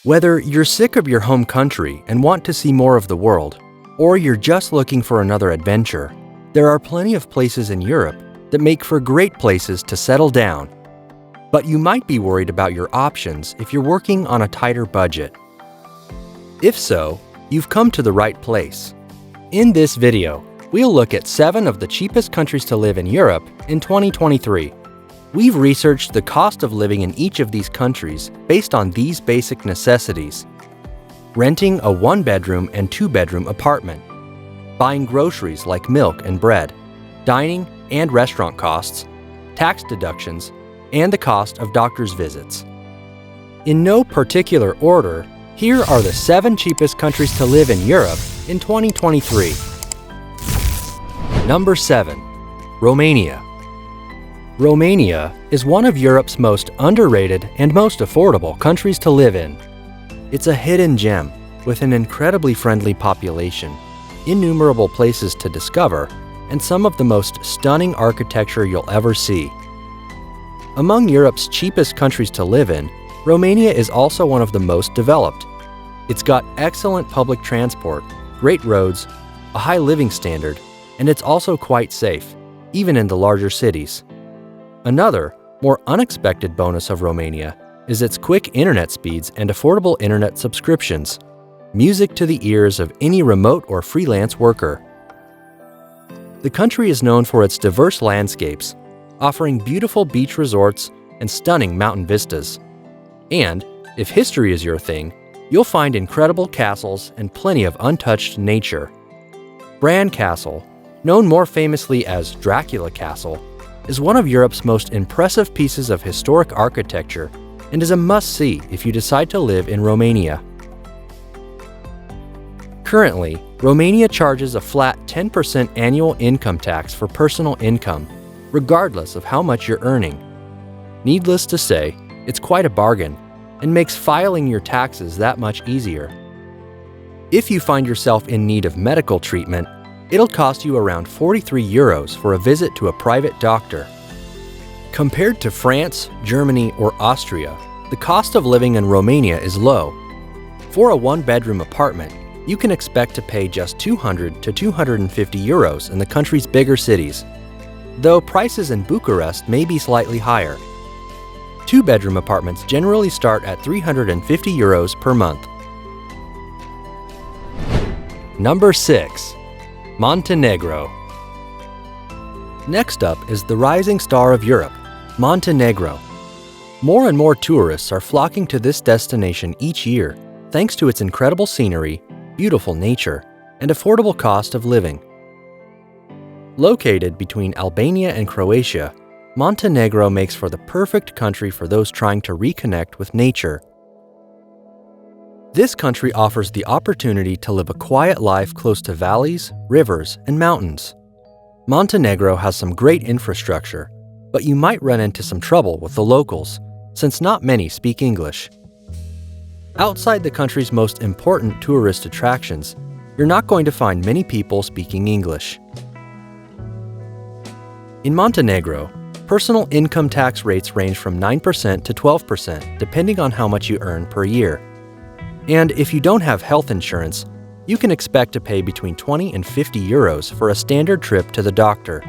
Whether you're sick of your home country and want to see more of the world, or you're just looking for another adventure, there are plenty of places in Europe that make for great places to settle down. But you might be worried about your options if you're working on a tighter budget. If so, you've come to the right place. In this video, we'll look at 7 of the cheapest countries to live in Europe in 2023. We've researched the cost of living in each of these countries based on these basic necessities: renting a 1-bedroom and 2-bedroom apartment, buying groceries like milk and bread, dining and restaurant costs, tax deductions, and the cost of doctor's visits. In no particular order, here are the 7 cheapest countries to live in Europe in 2023. Number 7. Romania. Romania is one of Europe's most underrated and most affordable countries to live in. It's a hidden gem with an incredibly friendly population, innumerable places to discover, and some of the most stunning architecture you'll ever see. Among Europe's cheapest countries to live in, Romania is also one of the most developed. It's got excellent public transport, great roads, a high living standard, and it's also quite safe, even in the larger cities. Another, more unexpected bonus of Romania is its quick internet speeds and affordable internet subscriptions, music to the ears of any remote or freelance worker. The country is known for its diverse landscapes, offering beautiful beach resorts and stunning mountain vistas. And, if history is your thing, you'll find incredible castles and plenty of untouched nature. Bran Castle, known more famously as Dracula Castle, is one of Europe's most impressive pieces of historic architecture and is a must-see if you decide to live in Romania. Currently, Romania charges a flat 10% annual income tax for personal income, regardless of how much you're earning. Needless to say, it's quite a bargain and makes filing your taxes that much easier. If you find yourself in need of medical treatment, it'll cost you around 43 euros for a visit to a private doctor. Compared to France, Germany, or Austria, the cost of living in Romania is low. For a 1-bedroom apartment, you can expect to pay just 200 to 250 euros in the country's bigger cities, though prices in Bucharest may be slightly higher. 2-bedroom apartments generally start at 350 euros per month. Number 6. Montenegro. Next up is the rising star of Europe, Montenegro. More and more tourists are flocking to this destination each year thanks to its incredible scenery, beautiful nature, and affordable cost of living. Located between Albania and Croatia, Montenegro makes for the perfect country for those trying to reconnect with nature. This country offers the opportunity to live a quiet life close to valleys, rivers, and mountains. Montenegro has some great infrastructure, but you might run into some trouble with the locals, since not many speak English. Outside the country's most important tourist attractions, you're not going to find many people speaking English. In Montenegro, personal income tax rates range from 9% to 12%, depending on how much you earn per year. And if you don't have health insurance, you can expect to pay between 20 and 50 euros for a standard trip to the doctor.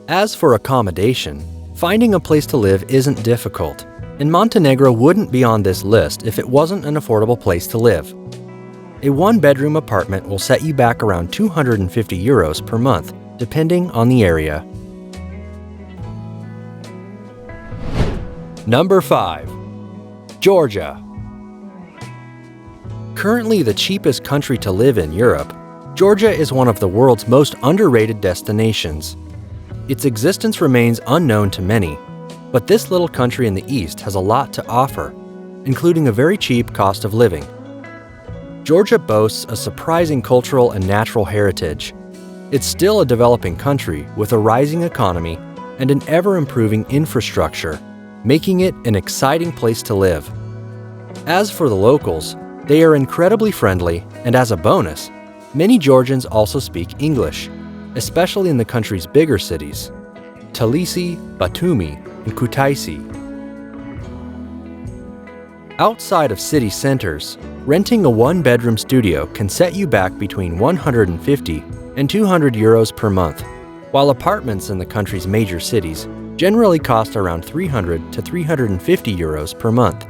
As for accommodation, finding a place to live isn't difficult, and Montenegro wouldn't be on this list if it wasn't an affordable place to live. A 1-bedroom apartment will set you back around 250 euros per month, depending on the area. Number 5. Georgia. Currently the cheapest country to live in Europe, Georgia is one of the world's most underrated destinations. Its existence remains unknown to many, but this little country in the east has a lot to offer, including a very cheap cost of living. Georgia boasts a surprising cultural and natural heritage. It's still a developing country with a rising economy and an ever-improving infrastructure, making it an exciting place to live. As for the locals, they are incredibly friendly, and as a bonus, many Georgians also speak English, especially in the country's bigger cities, Tbilisi, Batumi, and Kutaisi. Outside of city centers, renting a one-bedroom studio can set you back between 150 and 200 euros per month, while apartments in the country's major cities generally cost around 300 to 350 euros per month.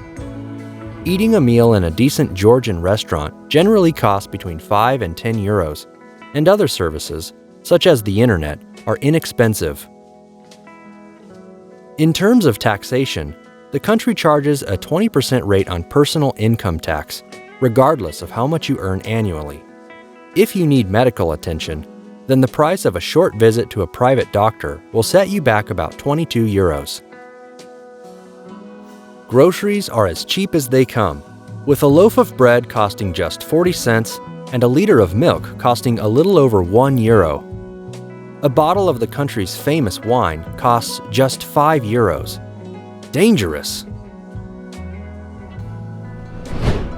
Eating a meal in a decent Georgian restaurant generally costs between 5 and 10 euros, and other services, such as the internet, are inexpensive. In terms of taxation, the country charges a 20% rate on personal income tax, regardless of how much you earn annually. If you need medical attention, then the price of a short visit to a private doctor will set you back about 22 euros. Groceries are as cheap as they come, with a loaf of bread costing just 40 cents and a liter of milk costing a little over 1 euro. A bottle of the country's famous wine costs just 5 euros. Dangerous!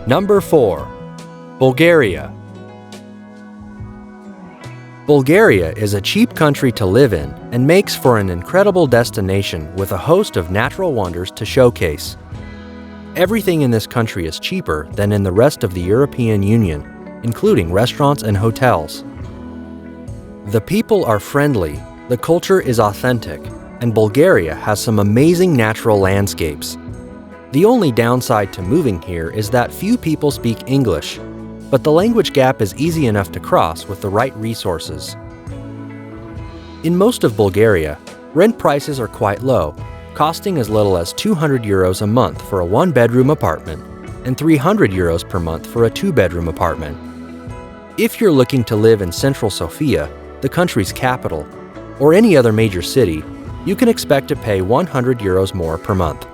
Number 4. Bulgaria. Bulgaria is a cheap country to live in and makes for an incredible destination with a host of natural wonders to showcase. Everything in this country is cheaper than in the rest of the European Union, including restaurants and hotels. The people are friendly, the culture is authentic, and Bulgaria has some amazing natural landscapes. The only downside to moving here is that few people speak English, but the language gap is easy enough to cross with the right resources. In most of Bulgaria, rent prices are quite low, costing as little as 200 euros a month for a one-bedroom apartment and 300 euros per month for a two-bedroom apartment. If you're looking to live in central Sofia, the country's capital, or any other major city, you can expect to pay 100 euros more per month.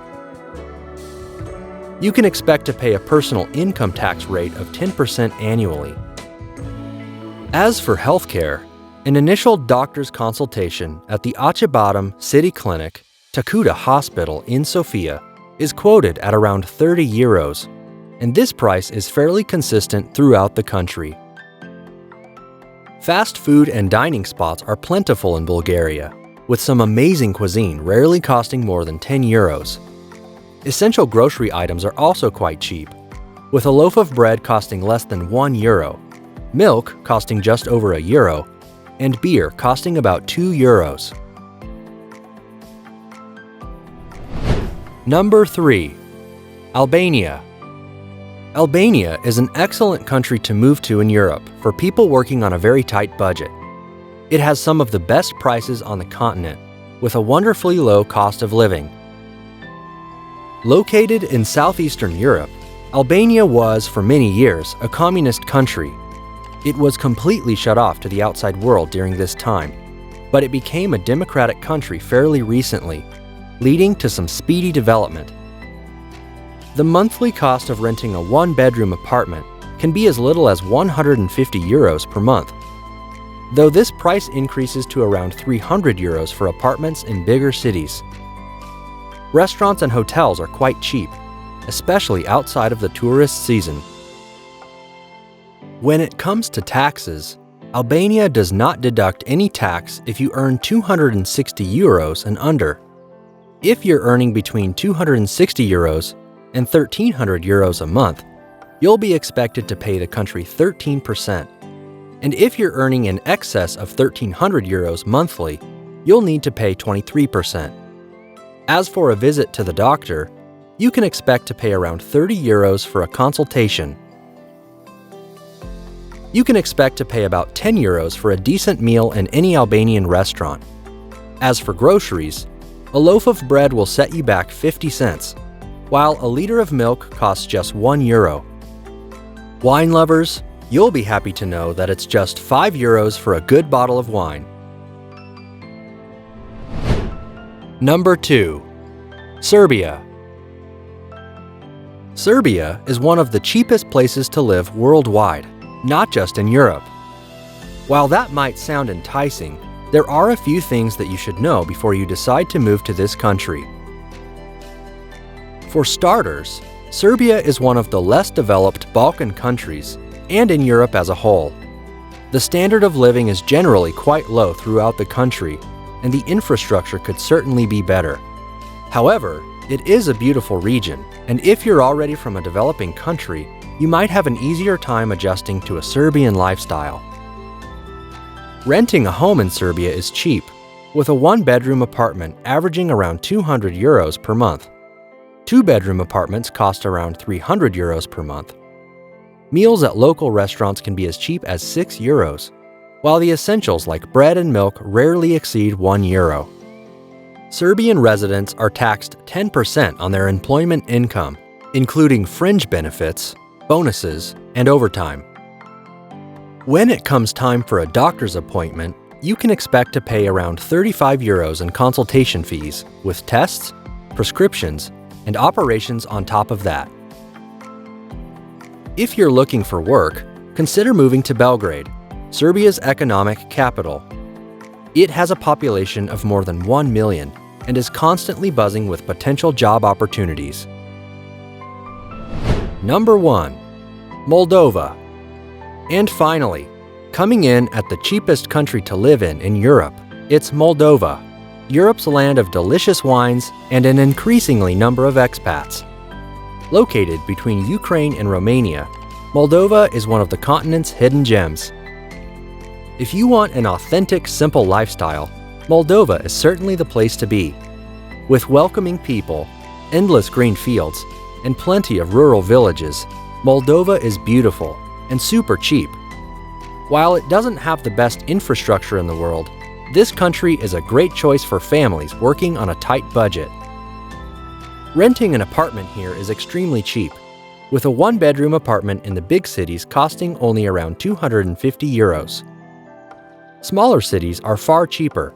You can expect to pay a personal income tax rate of 10% annually. As for healthcare, an initial doctor's consultation at the Acıbadem City Clinic, Takuda Hospital in Sofia, is quoted at around 30 euros, and this price is fairly consistent throughout the country. Fast food and dining spots are plentiful in Bulgaria, with some amazing cuisine rarely costing more than 10 euros. Essential grocery items are also quite cheap, with a loaf of bread costing less than 1 euro, milk costing just over €1, and beer costing about 2 euros. Number 3. Albania. Albania is an excellent country to move to in Europe for people working on a very tight budget. It has some of the best prices on the continent, with a wonderfully low cost of living. Located in southeastern Europe, Albania was, for many years, a communist country. It was completely shut off to the outside world during this time, but it became a democratic country fairly recently, leading to some speedy development. The monthly cost of renting a one-bedroom apartment can be as little as 150 euros per month, though this price increases to around 300 euros for apartments in bigger cities. Restaurants and hotels are quite cheap, especially outside of the tourist season. When it comes to taxes, Albania does not deduct any tax if you earn 260 euros and under. If you're earning between 260 euros and 1,300 euros a month, you'll be expected to pay the country 13%. And if you're earning in excess of 1,300 euros monthly, you'll need to pay 23%. As for a visit to the doctor, you can expect to pay around 30 euros for a consultation. You can expect to pay about 10 euros for a decent meal in any Albanian restaurant. As for groceries, a loaf of bread will set you back 50 cents, while a liter of milk costs just 1 euro. Wine lovers, you'll be happy to know that it's just 5 euros for a good bottle of wine. Number 2. Serbia. Serbia is one of the cheapest places to live worldwide, not just in Europe. While that might sound enticing, there are a few things that you should know before you decide to move to this country. For starters, Serbia is one of the less developed Balkan countries and in Europe as a whole. The standard of living is generally quite low throughout the country, and the infrastructure could certainly be better. However, It is a beautiful region, and if you're already from a developing country, you might have an easier time adjusting to a Serbian lifestyle. Renting a home in Serbia is cheap, with a one-bedroom apartment averaging around 200 euros per month. Two-bedroom apartments cost around 300 euros per month. Meals at local restaurants can be as cheap as 6 euros, while the essentials like bread and milk rarely exceed 1 euro. Serbian residents are taxed 10% on their employment income, including fringe benefits, bonuses, and overtime. When it comes time for a doctor's appointment, you can expect to pay around 35 euros in consultation fees, with tests, prescriptions, and operations on top of that. If you're looking for work, consider moving to Belgrade, Serbia's economic capital. It has a population of more than 1 million and is constantly buzzing with potential job opportunities. Number 1. Moldova. And finally, coming in at the cheapest country to live in Europe, it's Moldova, Europe's land of delicious wines and an increasingly number of expats. Located between Ukraine and Romania, Moldova is one of the continent's hidden gems. If you want an authentic, simple lifestyle, Moldova is certainly the place to be. With welcoming people, endless green fields, and plenty of rural villages, Moldova is beautiful and super cheap. While it doesn't have the best infrastructure in the world, this country is a great choice for families working on a tight budget. Renting an apartment here is extremely cheap, with a one-bedroom apartment in the big cities costing only around 250 euros. Smaller cities are far cheaper.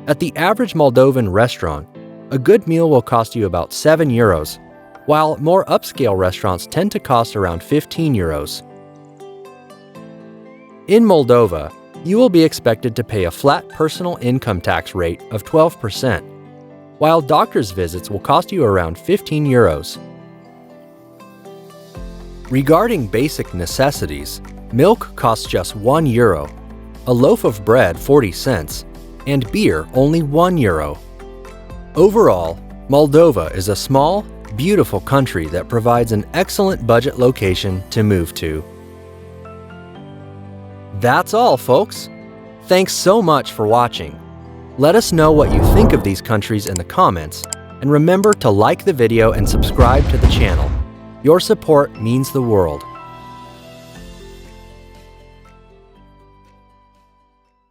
At the average Moldovan restaurant, a good meal will cost you about 7 euros, while more upscale restaurants tend to cost around 15 euros. In Moldova, you will be expected to pay a flat personal income tax rate of 12%, while doctor's visits will cost you around 15 euros. Regarding basic necessities, milk costs just 1 euro, a loaf of bread 40 cents, and beer only 1 euro. Overall, Moldova is a small, beautiful country that provides an excellent budget location to move to. That's all, folks. Thanks so much for watching. Let us know what you think of these countries in the comments, and remember to like the video and subscribe to the channel. Your support means the world.